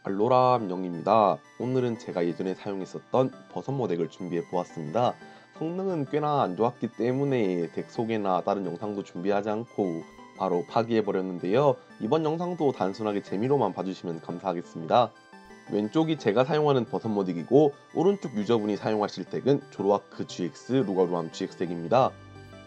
알로라 민영입니다. 오늘은 제가 예전에 사용했었던 버섯모 덱을 준비해 보았습니다. 성능은 꽤나 안 좋았기 때문에 덱 소개나 다른 영상도 준비하지 않고 바로 파기해 버렸는데요. 이번 영상도 단순하게 재미로만 봐주시면 감사하겠습니다. 왼쪽이 제가 사용하는 버섯모 덱이고 오른쪽 유저분이 사용하실 덱은 조로아크 GX 루가루암 GX 덱입니다.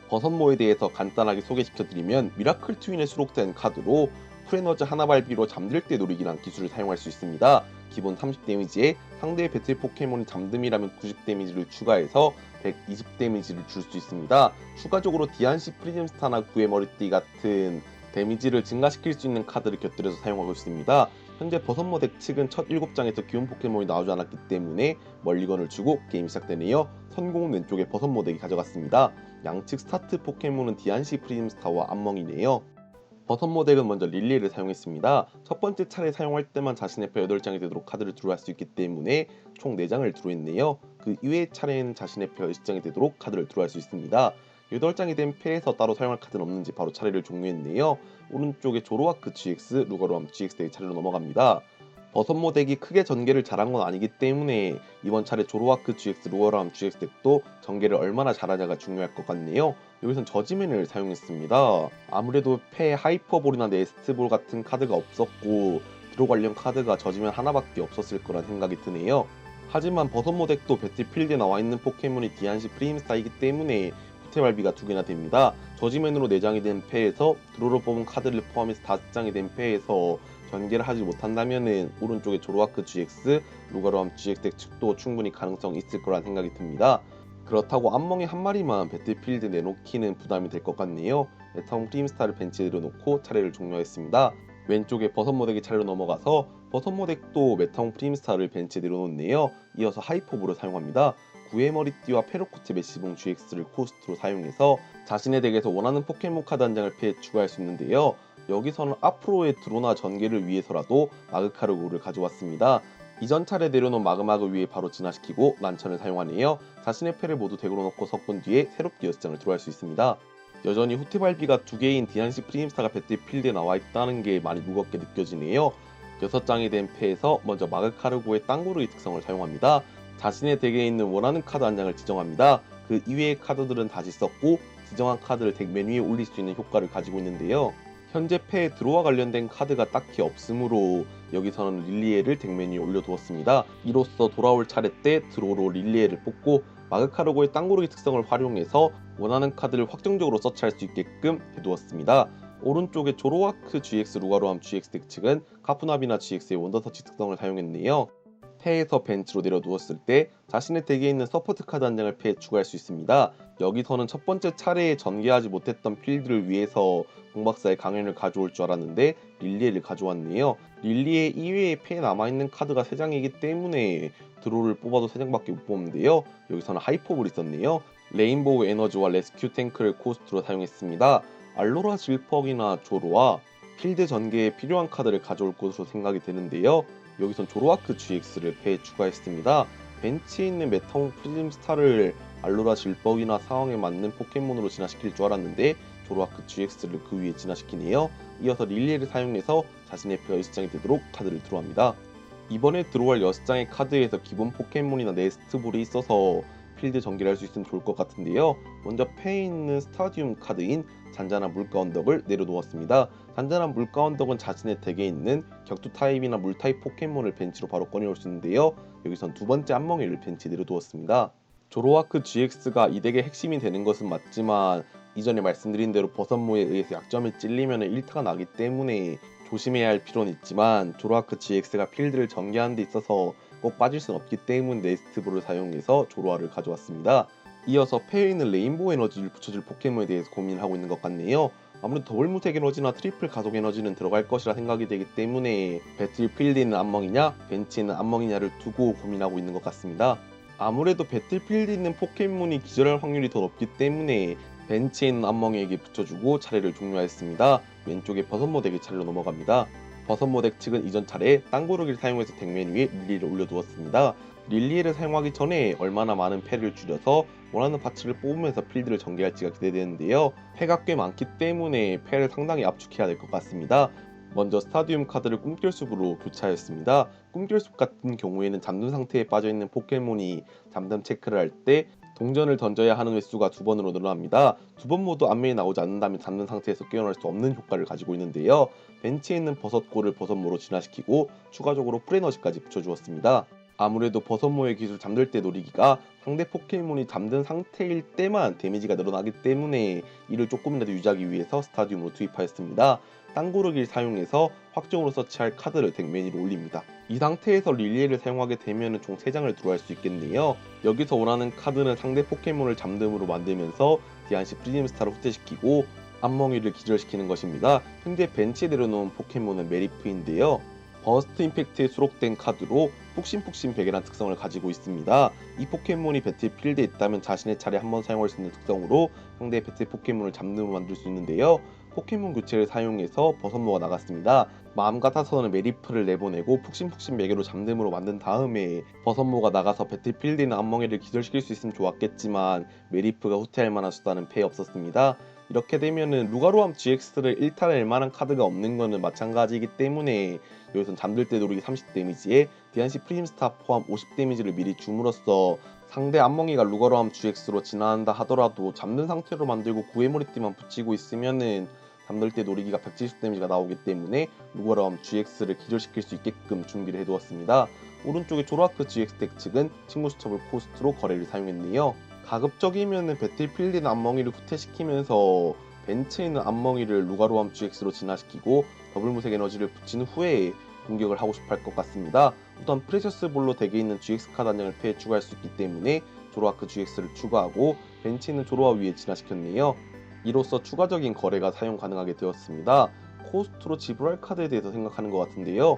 버섯모에 대해서 간단하게 소개시켜드리면 미라클 트윈에 수록된 카드로 풀에너지 하나 발비로 잠들 때 노리기란 기술을 사용할 수 있습니다. 기본 30 데미지에 상대의 배틀 포켓몬이 잠듦이라면 90 데미지를 추가해서 120 데미지를 줄 수 있습니다. 추가적으로 디안시 프리즘스타나 구의 머리띠 같은 데미지를 증가시킬 수 있는 카드를 곁들여서 사용하고 있습니다. 현재 버섯모 덱 측은 첫 7장에서 기본 포켓몬이 나오지 않았기 때문에 멀리건을 주고 게임이 시작되네요. 선공은 왼쪽에 버섯모 덱이 가져갔습니다. 양측 스타트 포켓몬은 디안시 프리즘스타와 암멍이네요. 버섯모 덱은 먼저 릴리를 사용했습니다. 첫 번째 차례 사용할 때만 자신의 표 8장이 되도록 카드를 드로할 수 있기 때문에 총 4장을 드로했네요. 그 이외의 차례에는 자신의 표 10장이 되도록 카드를 드로할 수 있습니다. 8장이 된 패에서 따로 사용할 카드는 없는지 바로 차례를 종료했네요. 오른쪽에 조로아크 GX, 루가루암 GX 덱의 차례로 넘어갑니다. 버섯모 덱이 크게 전개를 잘한 건 아니기 때문에 이번 차례 조로아크 GX, 루가루암 GX 덱도 전개를 얼마나 잘하냐가 중요할 것 같네요. 여기선 저지맨을 사용했습니다. 아무래도 패 하이퍼볼이나 네스트볼 같은 카드가 없었고 드로 관련 카드가 저지맨 하나밖에 없었을 거란 생각이 드네요. 하지만 버섯모 덱도 배틀필드에 나와있는 포켓몬이 디안시 프리임스타이기 때문에 후퇴발비가 2개나 됩니다. 저지맨으로 4장이 된 패에서 드로로 뽑은 카드를 포함해서 5장이 된 패에서 전개를 하지 못한다면은 오른쪽에 조로아크 GX, 루가루암 GX 덱 측도 충분히 가능성이 있을 거란 생각이 듭니다. 그렇다고 암멍이 한 마리만 배틀필드 내놓기는 부담이 될 것 같네요. 메타몽 프림스타를 벤치에 내려놓고 차례를 종료했습니다. 왼쪽에 버섯모 덱이 차례로 넘어가서 버섯모 덱도 메타몽 프림스타를 벤치에 내려놓네요. 이어서 하이퍼브로 사용합니다. 구의 머리띠와 페로코트 메시봉 GX를 코스트로 사용해서 자신의 덱에서 원하는 포켓몬 카드 한 장을 패에 추가할 수 있는데요. 여기서는 앞으로의 드로나 전개를 위해서라도 마그카르고를 가져왔습니다. 이전 차례 내려놓은 마그마그 위에 바로 진화시키고 란천을 사용하네요. 자신의 패를 모두 덱으로 넣고 섞은 뒤에 새롭게 6장을 들어갈 수 있습니다. 여전히 후퇴발비가 2개인 디안시 프리임스타가 배틀필드에 나와있다는 게 많이 무겁게 느껴지네요. 6장이 된 패에서 먼저 마그카르고의 땅구르기 특성을 사용합니다. 자신의 덱에 있는 원하는 카드 한 장을 지정합니다. 그 이외의 카드들은 다시 썼고 지정한 카드를 덱 맨 위에 올릴 수 있는 효과를 가지고 있는데요. 현재 패에 드로와 관련된 카드가 딱히 없으므로 여기서는 릴리에를 덱맨 위에 올려두었습니다. 이로써 돌아올 차례 때 드로로 릴리에를 뽑고 마그카르고의 땅구르기 특성을 활용해서 원하는 카드를 확정적으로 서치할 수 있게끔 해두었습니다. 오른쪽에 조로아크 GX 루가루암 GX 덱 측은 카푸나비나 GX의 원더터치 특성을 사용했네요. 패에서 벤치로 내려두었을 때 자신의 덱에 있는 서포트 카드 한 장을 패에 추가할 수 있습니다. 여기서는 첫 번째 차례에 전개하지 못했던 필드를 위해서 공박사의 강연을 가져올 줄 알았는데 릴리에를 가져왔네요. 릴리에 이외에 패에 남아있는 카드가 3장이기 때문에 드로를 뽑아도 3장밖에 못 뽑는데요. 여기서는 하이퍼볼이 있었네요. 레인보우 에너지와 레스큐 탱크를 코스트로 사용했습니다. 알로라 질퍽이나 조로와 필드 전개에 필요한 카드를 가져올 것으로 생각이 되는데요. 여기선 조로아크 GX를 패에 추가했습니다. 벤치에 있는 메타몽 프리즘스타를 알로라 질퍽이나 상황에 맞는 포켓몬으로 진화시킬 줄 알았는데 조로아크 GX를 그 위에 진화시키네요. 이어서 릴리에를 사용해서 자신의 표 6장이 되도록 카드를 드로합니다. 이번에 들어갈 6장의 카드에서 기본 포켓몬이나 네스트볼이 있어서 필드 전개를 할 수 있으면 좋을 것 같은데요. 먼저 패에 있는 스타디움 카드인 잔잔한 물가 언덕을 내려놓았습니다. 잔잔한 물가 언덕은 자신의 덱에 있는 격투 타입이나 물 타입 포켓몬을 벤치로 바로 꺼내올 수 있는데요. 여기선 두 번째 암멍이를 벤치에 내려두었습니다. 조로아크 GX가 이 덱의 핵심이 되는 것은 맞지만 이전에 말씀드린 대로 버섯모에 의해서 약점에 찔리면 1타가 나기 때문에 조심해야 할 필요는 있지만 조로아크 GX가 필드를 전개하는 데 있어서 꼭 빠질 순 없기 때문에 네스트볼을 사용해서 조로아를 가져왔습니다. 이어서 패에 있는 레인보우 에너지를 붙여줄 포켓몬에 대해서 고민을 하고 있는 것 같네요. 아무래도 더블 무색 에너지나 트리플 가속 에너지는 들어갈 것이라 생각이 되기 때문에 배틀필드에 있는 암멍이냐 벤치에 있는 암멍이냐를 두고 고민하고 있는 것 같습니다. 아무래도 배틀필드에 있는 포켓몬이 기절할 확률이 더 높기 때문에 벤치에 있는 암멍이에게 붙여주고 차례를 종료하였습니다. 왼쪽에 버섯모 덱의 차례로 넘어갑니다. 버섯모 덱 측은 이전 차례에 땅고르기를 사용해서 덱맨 위에 릴리를 올려두었습니다. 릴리를 사용하기 전에 얼마나 많은 패를 줄여서 원하는 파츠를 뽑으면서 필드를 전개할지가 기대되는데요. 패가 꽤 많기 때문에 패를 상당히 압축해야 될 것 같습니다. 먼저 스타디움 카드를 꿈결숲으로 교체하였습니다. 꿈결숲 같은 경우에는 잠든 상태에 빠져있는 포켓몬이 잠든 체크를 할 때 동전을 던져야 하는 횟수가 2번으로 늘어납니다. 2번 모두 앞면이 나오지 않는다면 잠든 상태에서 깨어날 수 없는 효과를 가지고 있는데요. 벤치에 있는 버섯골을 버섯모로 진화시키고 추가적으로 풀에너지까지 붙여주었습니다. 아무래도 버섯모의 기술 잠들 때 노리기가 상대 포켓몬이 잠든 상태일 때만 데미지가 늘어나기 때문에 이를 조금이라도 유지하기 위해서 스타디움으로 투입하였습니다. 땅고르기를 사용해서 확정으로 서치할 카드를 덱 맨 위로 올립니다. 이 상태에서 릴리에를 사용하게 되면 총 3장을 드로우할 수 있겠네요. 여기서 원하는 카드는 상대 포켓몬을 잠듦으로 만들면서 디안시 프리즘스타를 후퇴시키고 앞멍이를 기절시키는 것입니다. 현재 벤치에 내려놓은 포켓몬은 메리프인데요. 버스트 임팩트에 수록된 카드로 푹신푹신 베개란 특성을 가지고 있습니다. 이 포켓몬이 배틀필드에 있다면 자신의 차례 한번 사용할 수 있는 특성으로 상대의 배틀 포켓몬을 잡는 만들 수 있는데요. 포켓몬 교체를 사용해서 버섯모가 나갔습니다. 마음 같아서는 메리프를 내보내고 푹신푹신 베개로 잠듦으로 만든 다음에 버섯모가 나가서 배틀필드에 있는 앞멍이를 기절시킬 수 있으면 좋았겠지만 메리프가 후퇴할 만한 수단은 패에 없었습니다. 이렇게 되면은 루가로암 GX를 1탄할 만한 카드가 없는 거는 마찬가지이기 때문에 여기선 잠들 때 노리기 30 데미지에 디안시 프리즘스타 포함 50 데미지를 미리 줌으로써 상대 앞멍이가 루가로암 GX로 진화한다 하더라도 잠든 상태로 만들고 구해머리띠만 붙이고 있으면은 잠들 때 노리기가 170 데미지가 나오기 때문에 루가로암 GX를 기절시킬 수 있게끔 준비를 해두었습니다. 오른쪽에 조로아크 GX 덱 측은 친구 수첩을 코스트로 거래를 사용했네요. 가급적이면 배틀필드의 앞멍이를 후퇴시키면서 벤치에 있는 앞멍이를 루가로암 GX로 진화시키고 더블 무색 에너지를 붙인 후에 공격을 하고 싶어 할 것 같습니다. 우선 프레셔스 볼로 덱에 있는 GX 카드 한 장을 패에 추가할 수 있기 때문에 조로아크 GX를 추가하고 벤치에 있는 조로아 위에 진화시켰네요. 이로써 추가적인 거래가 사용 가능하게 되었습니다. 코스트로 지불할 카드에 대해서 생각하는 것 같은데요.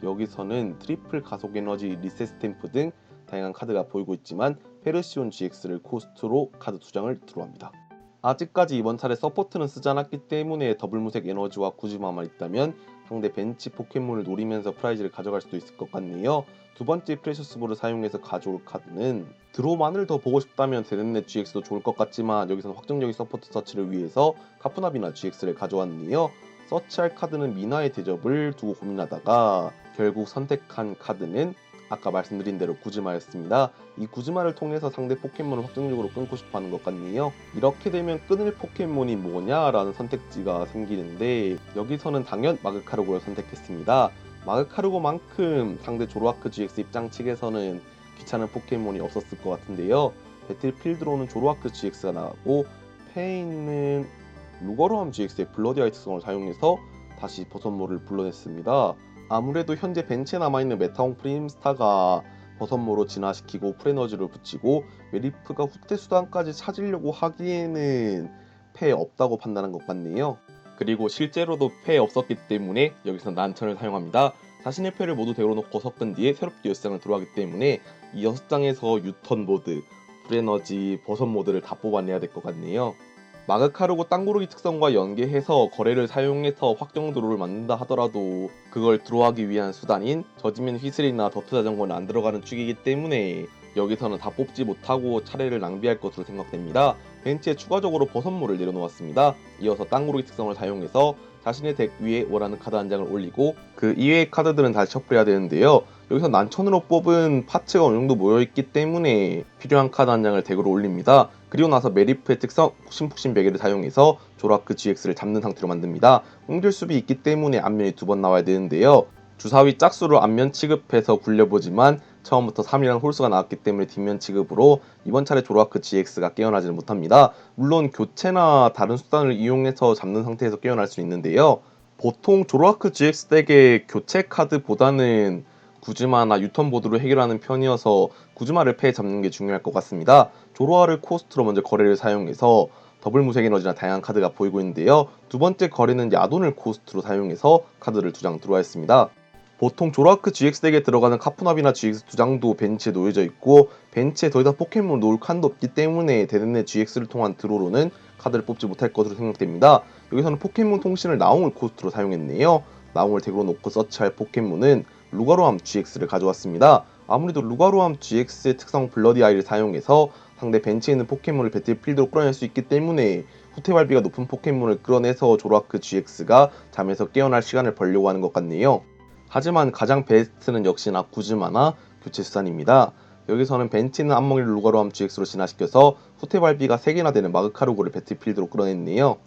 여기서는 트리플 가속 에너지, 리셋 스탬프 등 다양한 카드가 보이고 있지만 페르시온 GX를 코스트로 카드 2장을 드로우합니다. 아직까지 이번 차례 서포트는 쓰지 않았기 때문에 더블 무색 에너지와 구즈마만 있다면 상대 벤치 포켓몬을 노리면서 프라이즈를 가져갈 수도 있을 것 같네요. 두 번째 프레셔스볼을 사용해서 가져올 카드는 드로우만을 더 보고 싶다면 데드넷 GX도 좋을 것 같지만 여기서는 확정적인 서포트 서치를 위해서 카푸나비나 GX를 가져왔네요. 서치할 카드는 미나의 대접을 두고 고민하다가 결국 선택한 카드는 아까 말씀드린 대로 구즈마였습니다. 이 구즈마를 통해서 상대 포켓몬을 확정적으로 끊고 싶어하는 것 같네요. 이렇게 되면 끊을 포켓몬이 뭐냐라는 선택지가 생기는데 여기서는 당연 마그카르고를 선택했습니다. 마그카르고만큼 상대 조로아크 GX 입장 측에서는 귀찮은 포켓몬이 없었을 것 같은데요. 배틀필드로는 조로아크 GX가 나가고 패에 있는 루거로암 GX의 블러디아이 특성을 사용해서 다시 버섯모를 불러냈습니다. 아무래도 현재 벤치에 남아있는 메타홍 프림스타가 버섯모로 진화시키고 프레너지를 붙이고 메리프가 후퇴 수단까지 찾으려고 하기에는 패에 없다고 판단한 것 같네요. 그리고 실제로도 패에 없었기 때문에 여기서 난천을 사용합니다. 자신의 패를 모두 데워놓고 섞은 뒤에 새롭게 6장을 들어가기 때문에 이 6장에서 유턴 모드, 프레너지, 버섯 모드를 다 뽑아내야 될 것 같네요. 마그카르고 땅고르기 특성과 연계해서 거래를 사용해서 확정 드로우를 만든다 하더라도 그걸 드로우하기 위한 수단인 저지면 휘슬이나 더트 자전거는 안 들어가는 축이기 때문에 여기서는 다 뽑지 못하고 차례를 낭비할 것으로 생각됩니다. 벤치에 추가적으로 버섯모를 내려놓았습니다. 이어서 땅고르기 특성을 사용해서 자신의 덱 위에 원하는 카드 한 장을 올리고 그 이외의 카드들은 다시 셔플해야 되는데요. 여기서 난천으로 뽑은 파츠가 어느 정도 모여있기 때문에 필요한 카드 한 장을 덱으로 올립니다. 그리고 나서 메리프의 특성 푹신푹신 베개를 사용해서 조라크 GX를 잡는 상태로 만듭니다. 공결수비 있기 때문에 앞면이 2번 나와야 되는데요. 주사위 짝수로 앞면 취급해서 굴려보지만 처음부터 3이라는 홀수가 나왔기 때문에 뒷면 취급으로 이번 차례 조라크 GX가 깨어나지는 못합니다. 물론 교체나 다른 수단을 이용해서 잡는 상태에서 깨어날 수 있는데요. 보통 조라크 GX 덱의 교체 카드보다는 구즈마나 유턴 보드로 해결하는 편이어서 구즈마를 패에 잡는 게 중요할 것 같습니다. 조로아를 코스트로 먼저 거래를 사용해서 더블 무색 에너지나 다양한 카드가 보이고 있는데요. 두 번째 거래는 야돈을 코스트로 사용해서 카드를 2장 들어와했습니다. 보통 조라크 GX 덱에 들어가는 카푸나비나 GX 2장도 벤치에 놓여져 있고 벤치에 더 이상 포켓몬을 놓을 칸도 없기 때문에 데드넷 GX를 통한 드로우로는 카드를 뽑지 못할 것으로 생각됩니다. 여기서는 포켓몬 통신을 나옹을 코스트로 사용했네요. 나옹을 덱으로 놓고 서치할 포켓몬은 루가로암 GX를 가져왔습니다. 아무래도 루가로암 GX의 특성 블러디 아이를 사용해서 상대 벤치에 있는 포켓몬을 배틀필드로 끌어낼 수 있기 때문에 후퇴 발비가 높은 포켓몬을 끌어내서 조로아크 GX가 잠에서 깨어날 시간을 벌려고 하는 것 같네요. 하지만 가장 베스트는 역시나 구즈마나 교체 수단입니다. 여기서는 벤치는 앞머리를 루가로암 GX로 진화시켜서 후퇴 발비가 3개나 되는 마그카루고를 배틀필드로 끌어냈네요.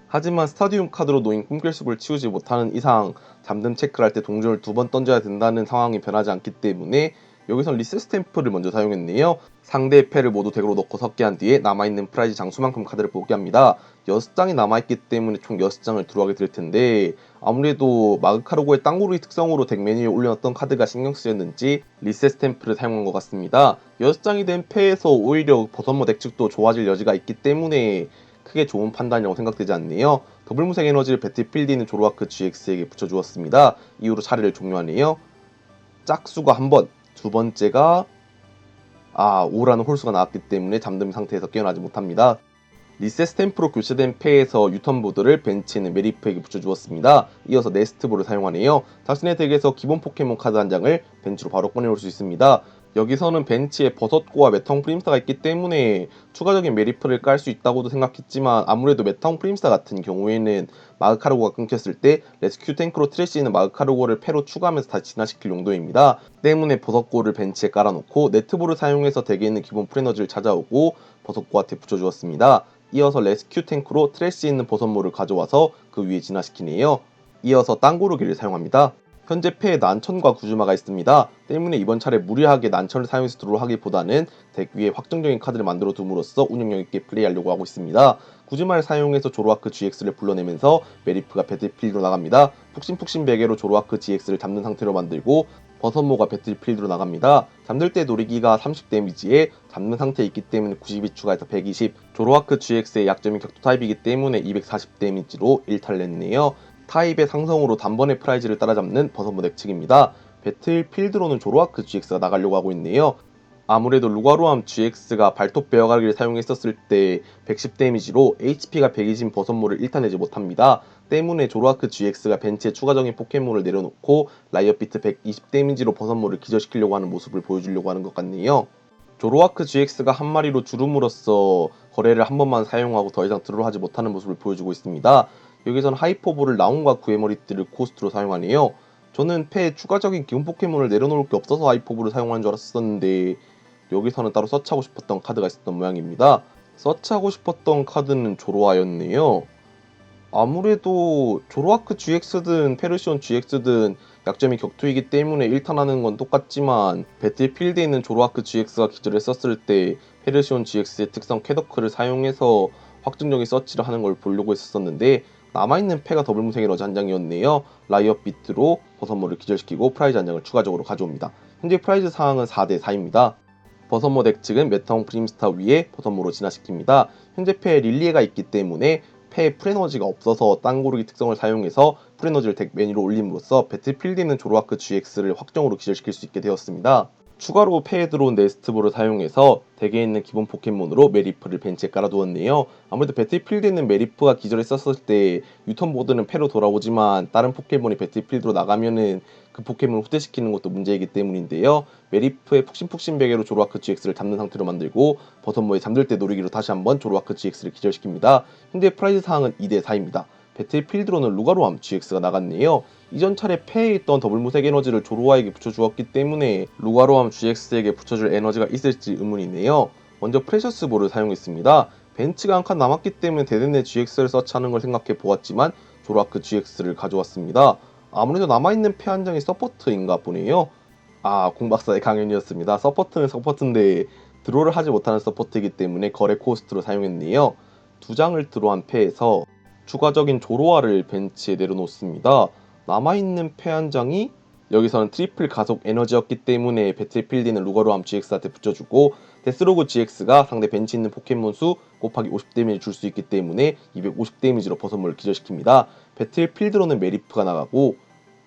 하지만 스타디움 카드로 놓인 꿈결습을 치우지 못하는 이상 잠금 체크를 할 때 동전을 2번 던져야 된다는 상황이 변하지 않기 때문에 여기선 리셋 스탬프를 먼저 사용했네요. 상대의 패를 모두 덱으로 넣고 섞게 한 뒤에 남아있는 프라이즈 장수만큼 카드를 뽑게 합니다. 6장이 남아있기 때문에 총 6장을 들어가게 될 텐데 아무래도 마그카루고의 땅구르기 특성으로 덱 메뉴에 올려놨던 카드가 신경 쓰였는지 리셋 스탬프를 사용한 것 같습니다. 6장이 된 패에서 오히려 버섯모 덱 측도 좋아질 여지가 있기 때문에 크게 좋은 판단이라고 생각되지 않네요. 더블 무색 에너지를 배틀필드에 있는 조로아크 GX에게 붙여주었습니다. 이후로 차례를 종료하네요. 짝수가 한 번, 두 번째가 5라는 홀수가 나왔기 때문에 잠든 상태에서 깨어나지 못합니다. 리셋 스탬프로 교체된 패에서 유턴보드를 벤치는 메리프에게 붙여주었습니다. 이어서 네스트볼을 사용하네요. 자신의 덱에서 기본 포켓몬 카드 한 장을 벤치로 바로 꺼내올 수 있습니다. 여기서는 벤치에 버섯고와 메타웅 프림스타 가 있기 때문에 추가적인 메리프를 깔 수 있다고도 생각했지만 아무래도 메타웅 프림스타 같은 경우에는 마그카루고가 끊겼을 때 레스큐 탱크로 트래시 있는 마그카루고를 패로 추가하면서 다시 진화시킬 용도입니다. 때문에 버섯고를 벤치에 깔아놓고 네트볼을 사용해서 덱에 있는 기본 프레너지를 찾아오고 버섯고한테 붙여주었습니다. 이어서 레스큐 탱크로 트래시 있는 버섯모를 가져와서 그 위에 진화시키네요. 이어서 땅구르기를 사용합니다. 현재 패에 난천과 구즈마가 있습니다. 때문에 이번 차례 무리하게 난천을 사용해서 드로우 하기보다는 덱 위에 확정적인 카드를 만들어 둠으로써 운영력 있게 플레이하려고 하고 있습니다. 구즈마를 사용해서 조로아크 GX를 불러내면서 메리프가 배틀필드로 나갑니다. 푹신푹신 베개로 조로아크 GX를 잡는 상태로 만들고 버섯모가 배틀필드로 나갑니다. 잠들 때 노리기가 30 데미지에 잡는 상태에 있기 때문에 92 추가해서 120. 조로아크 GX의 약점이 격투 타입이기 때문에 240 데미지로 1탈 냈네요. 타입의 상성으로 단번에 프라이즈를 따라잡는 버섯모 덱 측입니다. 배틀필드로는 조로아크 GX가 나가려고 하고 있네요. 아무래도 루가루암 GX가 발톱 베어가기를 사용했었을 때 110 데미지로 HP가 100이진 버섯모를 1탄 내지 못합니다. 때문에 조로아크 GX가 벤치에 추가적인 포켓몬을 내려놓고 라이엇비트 120 데미지로 버섯모를 기절시키려고 하는 모습을 보여주려고 하는 것 같네요. 조로아크 GX가 한 마리로 주름으로써 거래를 한 번만 사용하고 더 이상 드로우 하지 못하는 모습을 보여주고 있습니다. 여기선 하이퍼볼을 나온과 구해머리띠를 코스트로 사용하네요. 저는 패에 추가적인 기본 포켓몬을 내려놓을 게 없어서 하이퍼볼을 사용하는 줄 알았었는데 여기서는 따로 서치하고 싶었던 카드가 있었던 모양입니다. 서치하고 싶었던 카드는 조로아였네요. 아무래도 조로아크 GX든 페르시온 GX든 약점이 격투이기 때문에 1탄하는 건 똑같지만 배틀필드에 있는 조로아크 GX가 기절했었을 때 페르시온 GX의 특성 캐더크를 사용해서 확정적인 서치를 하는 걸 보려고 했었는데 남아있는 패가 더블 무색 에너지 한 장이었네요. 라이엇 비트로 버섯모를 기절시키고 프라이즈 한 장을 추가적으로 가져옵니다. 현재 프라이즈 상황은 4대4입니다. 버섯모 덱 측은 메타웅 프림스타 위에 버섯모로 진화시킵니다. 현재 패에 릴리에가 있기 때문에 패에 프레너지가 없어서 땅고르기 특성을 사용해서 프레너지를 덱 메뉴로 올림으로써 배틀필드에 있는 조로아크 GX를 확정으로 기절시킬 수 있게 되었습니다. 추가로 패에 들어온 네스트볼을 사용해서 덱에 있는 기본 포켓몬으로 메리프를 벤치에 깔아두었네요. 아무래도 배틀필드에 있는 메리프가 기절했었을 때 유턴보드는 패로 돌아오지만 다른 포켓몬이 배틀필드로 나가면은 그 포켓몬을 후퇴시키는 것도 문제이기 때문인데요. 메리프의 푹신푹신 베개로 조로아크 GX를 잡는 상태로 만들고 버섯모의 잠들 때 노리기로 다시 한번 조로아크 GX를 기절시킵니다. 현재 프라이즈 상황은 2대4입니다. 배틀필드로는 루가로암 GX가 나갔네요. 이전 차례 패에 있던 더블 무색 에너지를 조로아에게 붙여주었기 때문에 루가로암 GX에게 붙여줄 에너지가 있을지 의문이네요. 먼저 프레셔스볼을 사용했습니다. 벤치가 한 칸 남았기 때문에 대대내 GX를 서치하는 걸 생각해 보았지만 조로아크 GX를 가져왔습니다. 아무래도 남아있는 패 한 장이 서포트인가 보네요. 공박사의 강연이었습니다. 서포트는 서포트인데 드로우를 하지 못하는 서포트이기 때문에 거래 코스트로 사용했네요. 두 장을 드로우한 패에서 추가적인 조로아를 벤치에 내려놓습니다. 남아있는 패 한 장이 여기서는 트리플 가속 에너지였기 때문에 배틀필드는 루가로암 GX한테 붙여주고 데스로그 GX가 상대 벤치 있는 포켓몬 수 곱하기 50 데미지 줄 수 있기 때문에 250 데미지로 버섯모를 기절시킵니다. 배틀필드로는 메리프가 나가고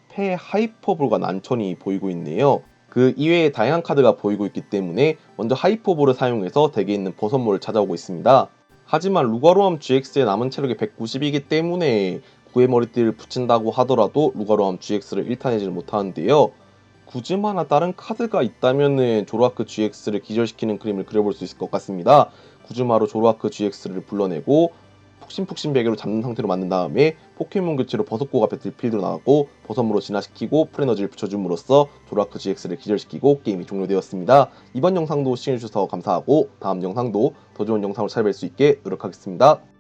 패 하이퍼볼과 난천이 보이고 있네요. 그 이외에 다양한 카드가 보이고 있기 때문에 먼저 하이퍼볼을 사용해서 덱에 있는 버섯모를 찾아오고 있습니다. 하지만 루가로암 GX의 남은 체력이 190이기 때문에 구의 머리띠를 붙인다고 하더라도 루가로암 GX를 1탄내지를 못하는데요. 구즈마나 다른 카드가 있다면은 조로아크 GX를 기절시키는 그림을 그려볼 수 있을 것 같습니다. 구즈마로 조로아크 GX를 불러내고 푹신푹신 베개로 잡는 상태로 만든 다음에 포켓몬 교체로 버섯고가 배틀필드로 나갔고 버섯으로 진화시키고 풀에너지를 붙여줌으로써 조라크 GX를 기절시키고 게임이 종료되었습니다. 이번 영상도 시청해주셔서 감사하고 다음 영상도 더 좋은 영상으로 찾아뵐 수 있게 노력하겠습니다.